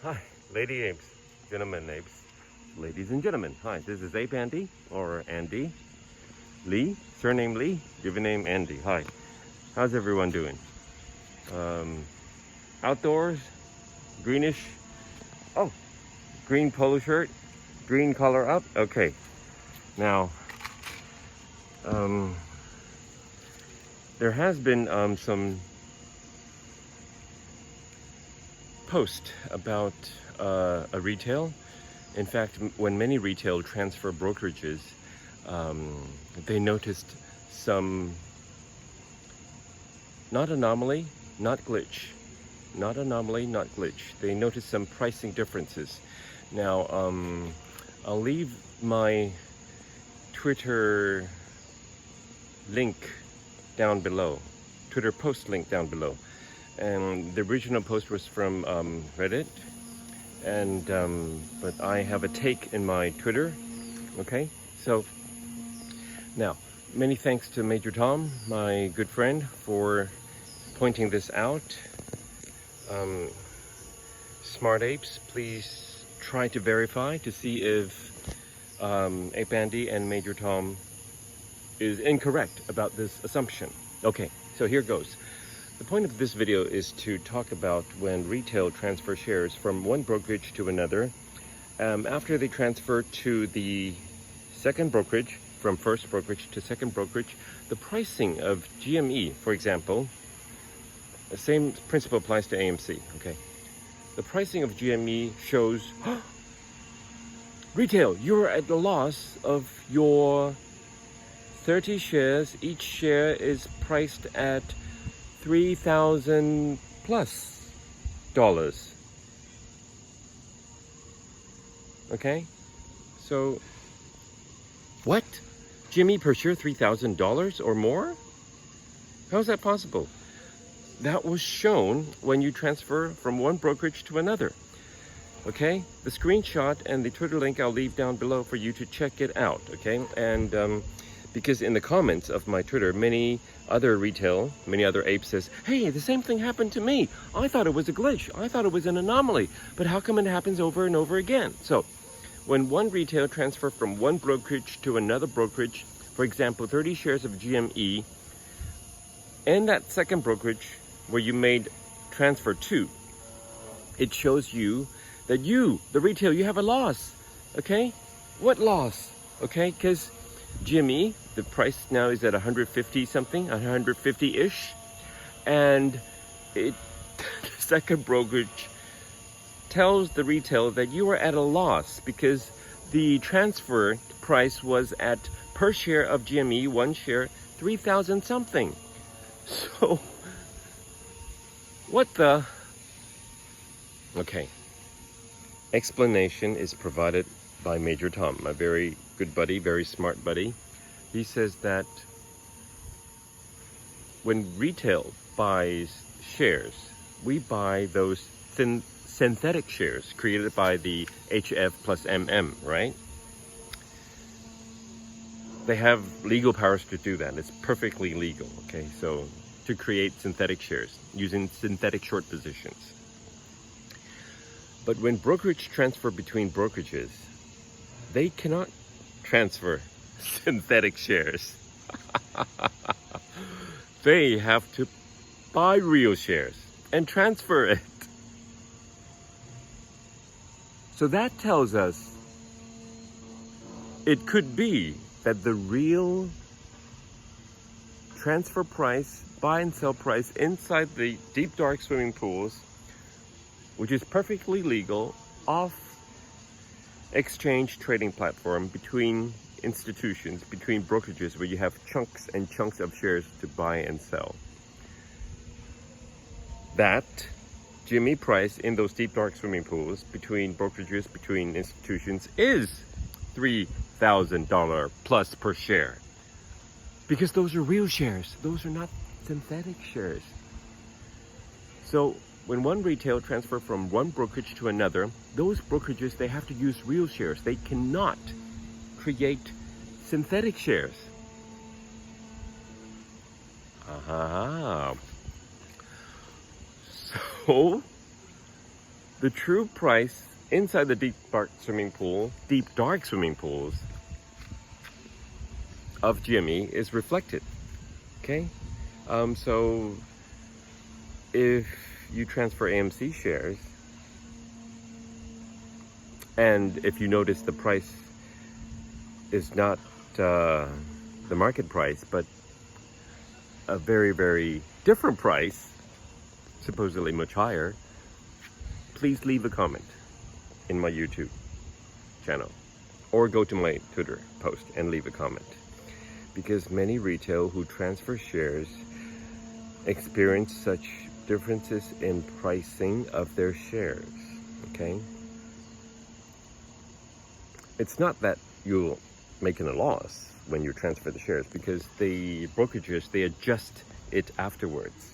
Hi, lady apes, gentlemen apes, ladies and gentlemen. Hi, this is ApeAndy, or Andy Lee, surname Lee, given name Andy. Hi, how's everyone doing? Outdoors, greenish. Oh, green polo shirt, green collar up. Okay, now there has been some post about a retail. In fact, when many retail transfer brokerages, they noticed some, not anomaly, not glitch, not anomaly, not glitch. They noticed some pricing differences. Now, I'll leave my Twitter link down below, Twitter post link down below. And the original post was from Reddit, and but I have a take in my Twitter. Okay, so now many thanks to Major Tom, my good friend, for pointing this out. Smart apes, please try to verify to see if ApeAndy and Major Tom is incorrect about this assumption. Okay, so here goes. The point of this video is to talk about when retail transfer shares from one brokerage to another. After they transfer to the second brokerage, from first brokerage to second brokerage, the pricing of GME, for example, the same principle applies to AMC, okay? The pricing of GME shows, retail, you're at the loss of your 30 shares. Each share is priced at $3,000 plus. Okay, so what? Jimmy per share $3,000 or more? How is that possible? That was shown when you transfer from one brokerage to another. Okay, the screenshot and the Twitter link I'll leave down below for you to check it out. Okay, and because in the comments of my Twitter, many other apes says, hey, the same thing happened to me. I thought it was a glitch. I thought it was an anomaly. But how come it happens over and over again? So when one retail transfer from one brokerage to another brokerage, for example, 30 shares of GME, and that second brokerage where you made transfer to, it shows you that you, the retail, you have a loss. Okay? What loss? Okay? Because GME, the price now is at 150 something, 150-ish, and the second brokerage tells the retail that you are at a loss because the transfer price was at, per share of GME, one share, 3,000 something. So, what the? Okay. Explanation is provided by Major Tom, my very good buddy, very smart buddy. He says that when retail buys shares, we buy those synthetic shares created by the HF plus MM, right? They have legal powers to do that. It's perfectly legal, okay? So to create synthetic shares using synthetic short positions. But when brokerage transfer between brokerages, they cannot transfer synthetic shares. They have to buy real shares and transfer it. So that tells us it could be that the real transfer price, buy and sell price inside the deep dark swimming pools, which is perfectly legal, off exchange trading platform between institutions, between brokerages where you have chunks and chunks of shares to buy and sell. That GME price in those deep dark swimming pools between brokerages, between institutions is $3,000 plus per share. Because those are real shares. Those are not synthetic shares. So when one retail transfer from one brokerage to another, those brokerages, they have to use real shares. They cannot create synthetic shares. So the true price inside the deep dark swimming pools of GME is reflected. Okay, so if you transfer AMC shares, and if you notice the price is not the market price, but a very, very different price, supposedly much higher, please leave a comment in my YouTube channel or go to my Twitter post and leave a comment, because many retail who transfer shares experience such differences in pricing of their shares. Okay, it's not that you'll making a loss when you transfer the shares, because the brokerages, they adjust it afterwards,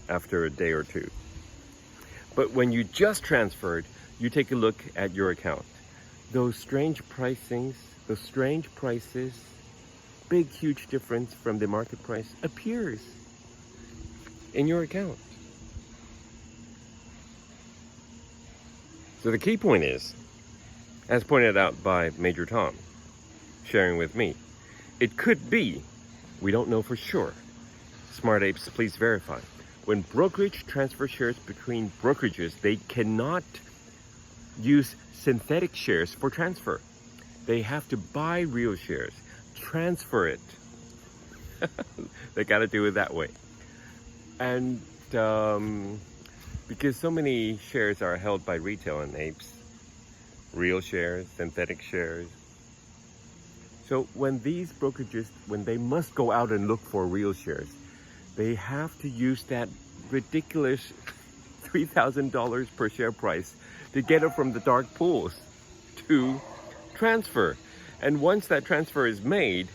after a day or two. But when you just transferred, you take a look at your account. Those strange pricings, those strange prices, big, huge difference from the market price appears in your account. So the key point is, as pointed out by Major Tom, sharing with me, it could be, we don't know for sure. Smart Apes, please verify. When brokerage transfer shares between brokerages, they cannot use synthetic shares for transfer. They have to buy real shares, transfer it. They got to do it that way. And because so many shares are held by retail and apes, real shares, synthetic shares. So when these brokerages, when they must go out and look for real shares, they have to use that ridiculous $3,000 per share price to get it from the dark pools to transfer. And once that transfer is made,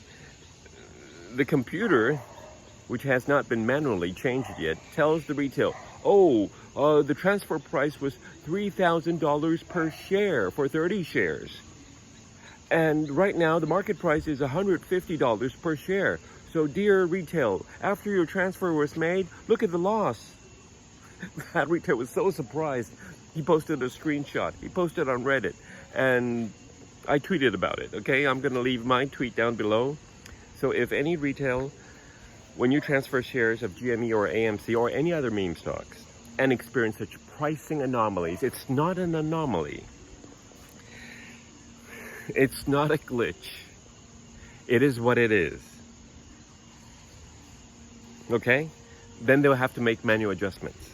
the computer, which has not been manually changed yet, tells the retail, the transfer price was $3,000 per share for 30 shares. And right now, the market price is $150 per share. So dear retail, after your transfer was made, look at the loss. That retail was so surprised. He posted a screenshot. He posted on Reddit. And I tweeted about it, okay? I'm going to leave my tweet down below. So if any retail, when you transfer shares of GME or AMC or any other meme stocks and experience such pricing anomalies, it's not an anomaly. It's not a glitch. It is what it is. Okay? Then they'll have to make manual adjustments.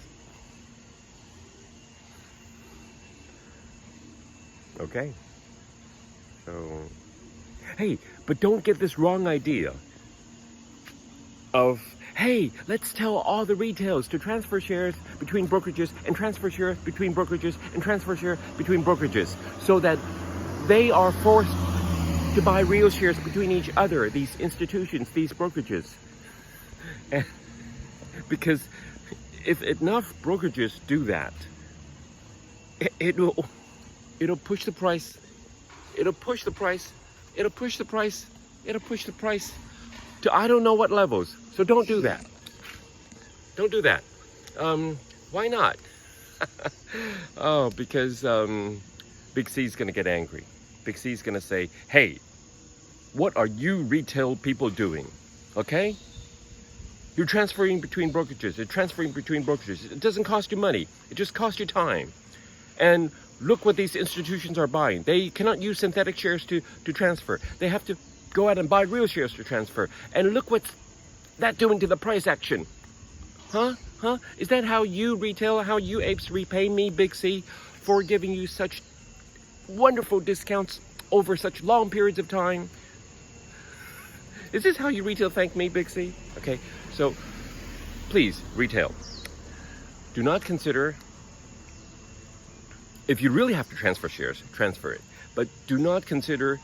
Okay? So, hey, but don't get this wrong idea of, hey, let's tell all the retails to transfer shares between brokerages and transfer shares between brokerages and transfer shares between brokerages, so that they are forced to buy real shares between each other, these institutions, these brokerages. And because if enough brokerages do that, it'll push the price. It'll push the price. It'll push the price. It'll push the price to I don't know what levels. So don't do that. Don't do that. Why not? Because Big C's gonna get angry. Big C's gonna say, hey, what are you retail people doing? Okay? You're transferring between brokerages. You're transferring between brokerages. It doesn't cost you money. It just costs you time. And look what these institutions are buying. They cannot use synthetic shares to transfer. They have to go out and buy real shares to transfer. And look what's that doing to the price action. Huh? Is that how you retail, how you apes repay me, Big C, for giving you such wonderful discounts over such long periods of time? Is this how you retail thank me, Big C? Okay, so please, retail, do not consider, if you really have to transfer shares, transfer it. But do not consider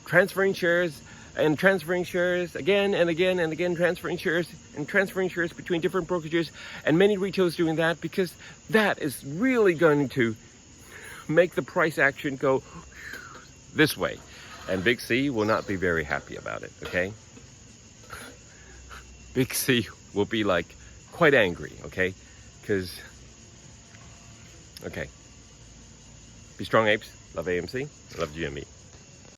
transferring shares and transferring shares again and again and again, transferring shares and transferring shares between different brokerages, and many retailers doing that, because that is really going to make the price action go this way. And Big C will not be very happy about it, okay? Big C will be like quite angry, okay? Because Okay. Be strong, apes. Love AMC. Love Jimmy.